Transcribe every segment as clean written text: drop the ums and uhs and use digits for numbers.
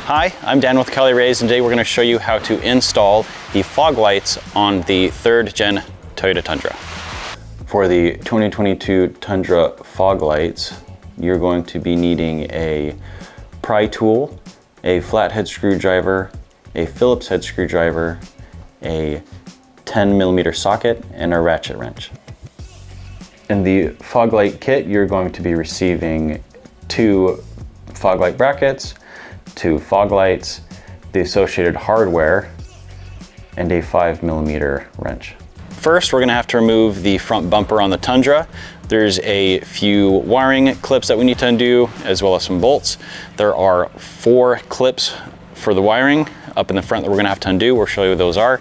Hi, I'm Dan with Cali Raised, and today we're going to show you how to install the fog lights on the 3rd gen Toyota Tundra. For the 2022 Tundra fog lights, you're going to be needing a pry tool, a flathead screwdriver, a Phillips head screwdriver, a 10mm socket, and a ratchet wrench. In the fog light kit, you're going to be receiving 2 fog light brackets, 2 fog lights, the associated hardware, and a 5mm wrench. First, we're gonna have to remove the front bumper on the Tundra. There's a few wiring clips that we need to undo, as well as some bolts. There are 4 clips for the wiring up in the front that we're gonna have to undo. We'll show you what those are.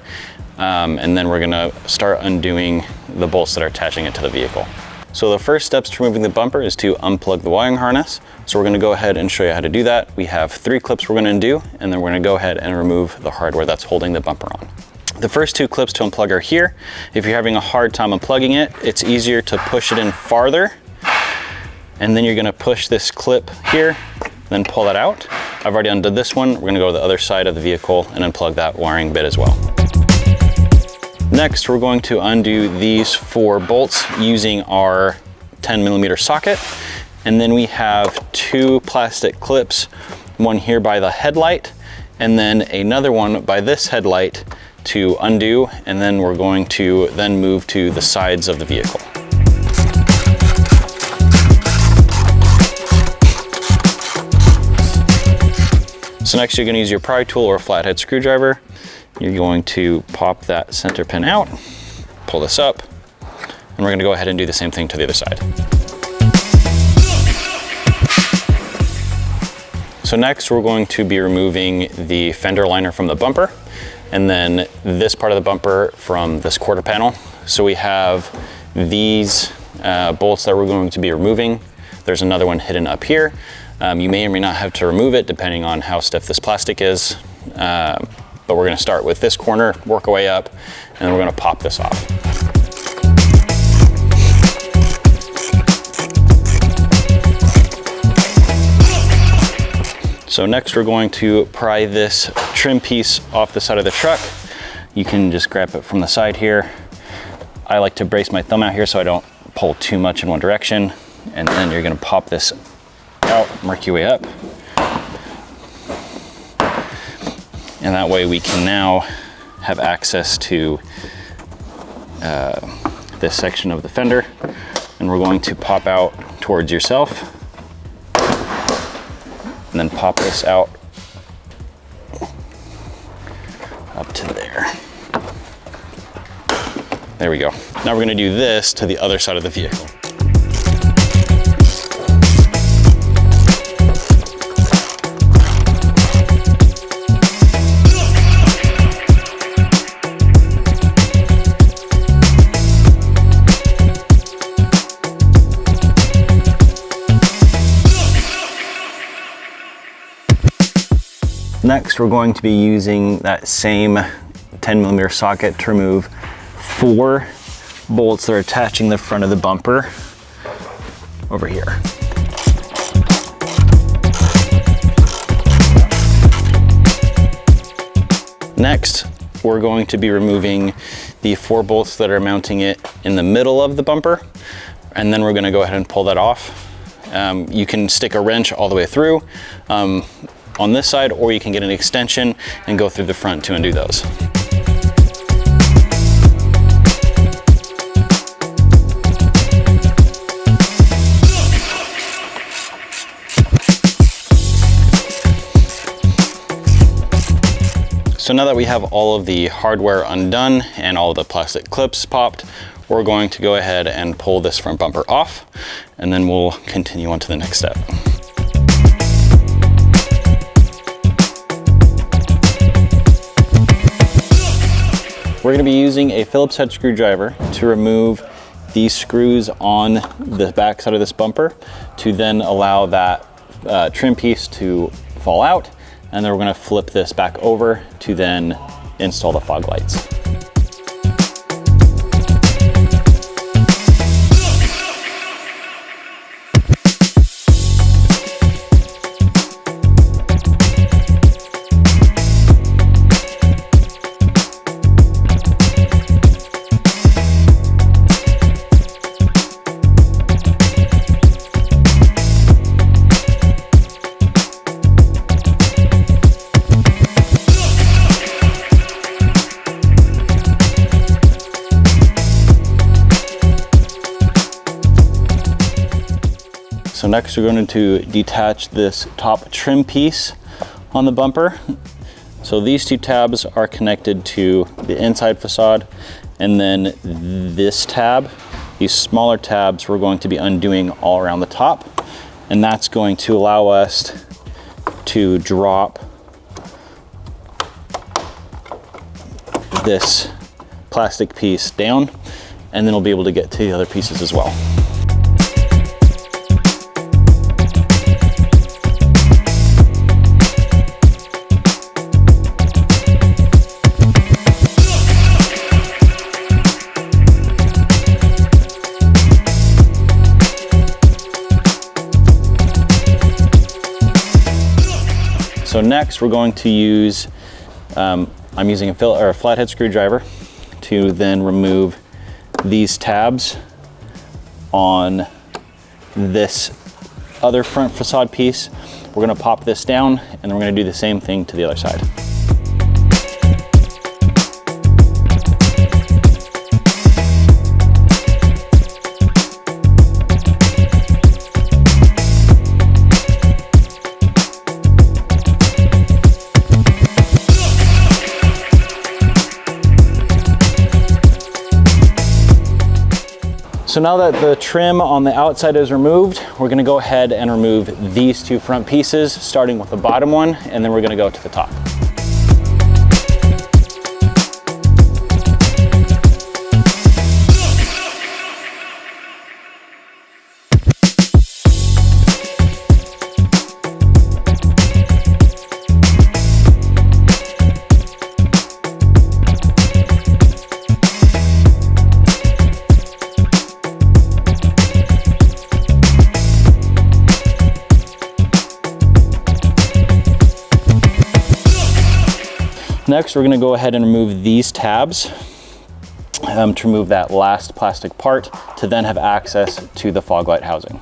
And then we're gonna start undoing the bolts that are attaching it to the vehicle. So the first steps to removing the bumper is to unplug the wiring harness. So we're gonna go ahead and show you how to do that. We have 3 clips we're gonna undo, and then we're gonna go ahead and remove the hardware that's holding the bumper on. The first 2 clips to unplug are here. If you're having a hard time unplugging it, it's easier to push it in farther. And then you're gonna push this clip here, then pull that out. I've already undone this one. We're gonna go to the other side of the vehicle and unplug that wiring bit as well. Next, we're going to undo these 4 bolts using our 10mm socket. And then we have 2 plastic clips, one here by the headlight, and then another one by this headlight to undo. And then we're going to then move to the sides of the vehicle. So next, you're going to use your pry tool or flathead screwdriver. You're going to pop that center pin out, pull this up, and we're going to go ahead and do the same thing to the other side. So next, we're going to be removing the fender liner from the bumper, and then this part of the bumper from this quarter panel. So we have these bolts that we're going to be removing. There's another one hidden up here. You may or may not have to remove it depending on how stiff this plastic is. But we're gonna start with this corner, work our way up, and then we're gonna pop this off. So next, we're going to pry this trim piece off the side of the truck. You can just grab it from the side here. I like to brace my thumb out here so I don't pull too much in one direction. And then you're gonna pop this out, work your way up. And that way we can now have access to this section of the fender. And we're going to pop out towards yourself. And then pop this out up to there. There we go. Now we're gonna do this to the other side of the vehicle. Next, we're going to be using that same 10mm socket to remove 4 bolts that are attaching the front of the bumper over here. Next, we're going to be removing the 4 bolts that are mounting it in the middle of the bumper, and then we're going to go ahead and pull that off. You can stick a wrench all the way through on this side, or you can get an extension and go through the front to undo those. So now that we have all of the hardware undone and all of the plastic clips popped, we're going to go ahead and pull this front bumper off, and then we'll continue on to the next step. We're going to be using a Phillips head screwdriver to remove these screws on the back side of this bumper to then allow that trim piece to fall out. And then we're going to flip this back over to then install the fog lights. So next we're going to detach this top trim piece on the bumper. So these two tabs are connected to the inside facade, and then this tab, these smaller tabs, we're going to be undoing all around the top, and that's going to allow us to drop this plastic piece down, and then we'll be able to get to the other pieces as well. So next we're going to use, I'm using a flathead screwdriver to then remove these tabs on this other front facade piece. We're gonna pop this down, and then we're gonna do the same thing to the other side. So now that the trim on the outside is removed, we're gonna go ahead and remove these two front pieces, starting with the bottom one, and then we're gonna go to the top. Next, we're gonna go ahead and remove these tabs to remove that last plastic part to then have access to the fog light housing.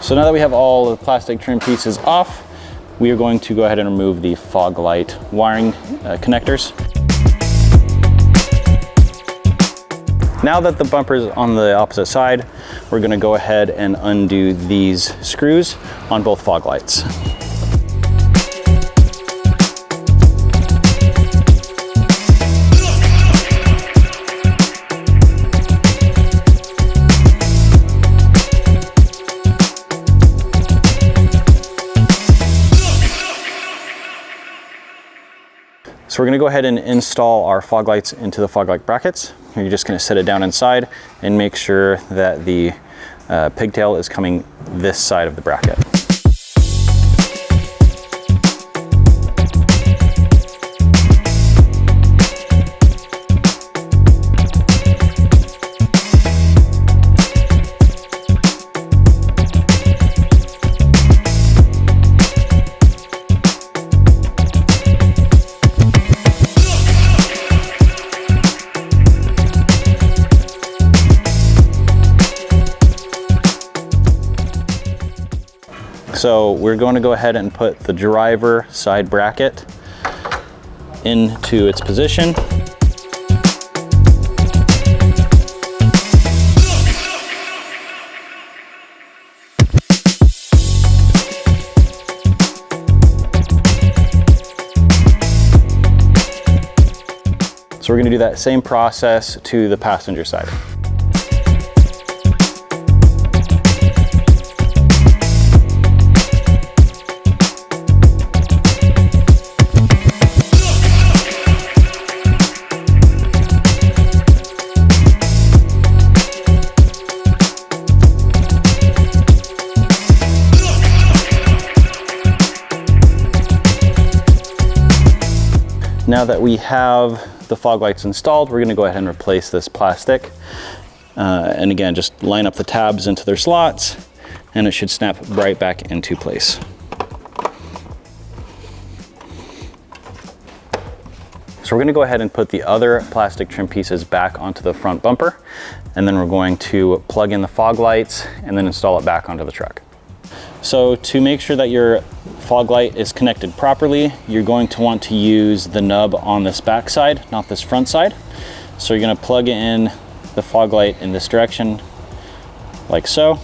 So now that we have all the plastic trim pieces off, we are going to go ahead and remove the fog light wiring connectors. Now that the bumper is on the opposite side, we're going to go ahead and undo these screws on both fog lights. So we're gonna go ahead and install our fog lights into the fog light brackets. You're just gonna set it down inside and make sure that the pigtail is coming this side of the bracket. So we're going to go ahead and put the driver side bracket into its position. So we're going to do that same process to the passenger side. Now that we have the fog lights installed, we're going to go ahead and replace this plastic. And again, just line up the tabs into their slots, and it should snap right back into place. So we're gonna go ahead and put the other plastic trim pieces back onto the front bumper, and then we're going to plug in the fog lights and then install it back onto the truck. So to make sure that your fog light is connected properly, you're going to want to use the nub on this back side, not this front side. So you're gonna plug in the fog light in this direction, like so.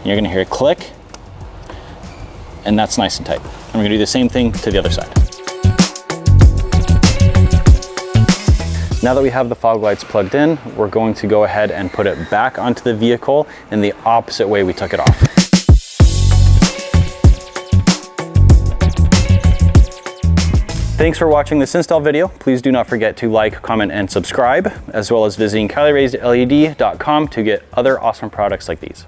You're gonna hear a click, and that's nice and tight. And we're gonna do the same thing to the other side. Now that we have the fog lights plugged in, we're going to go ahead and put it back onto the vehicle in the opposite way we took it off. Thanks for watching this install video. Please do not forget to like, comment, and subscribe, as well as visiting CaliRaisedLED.com to get other awesome products like these.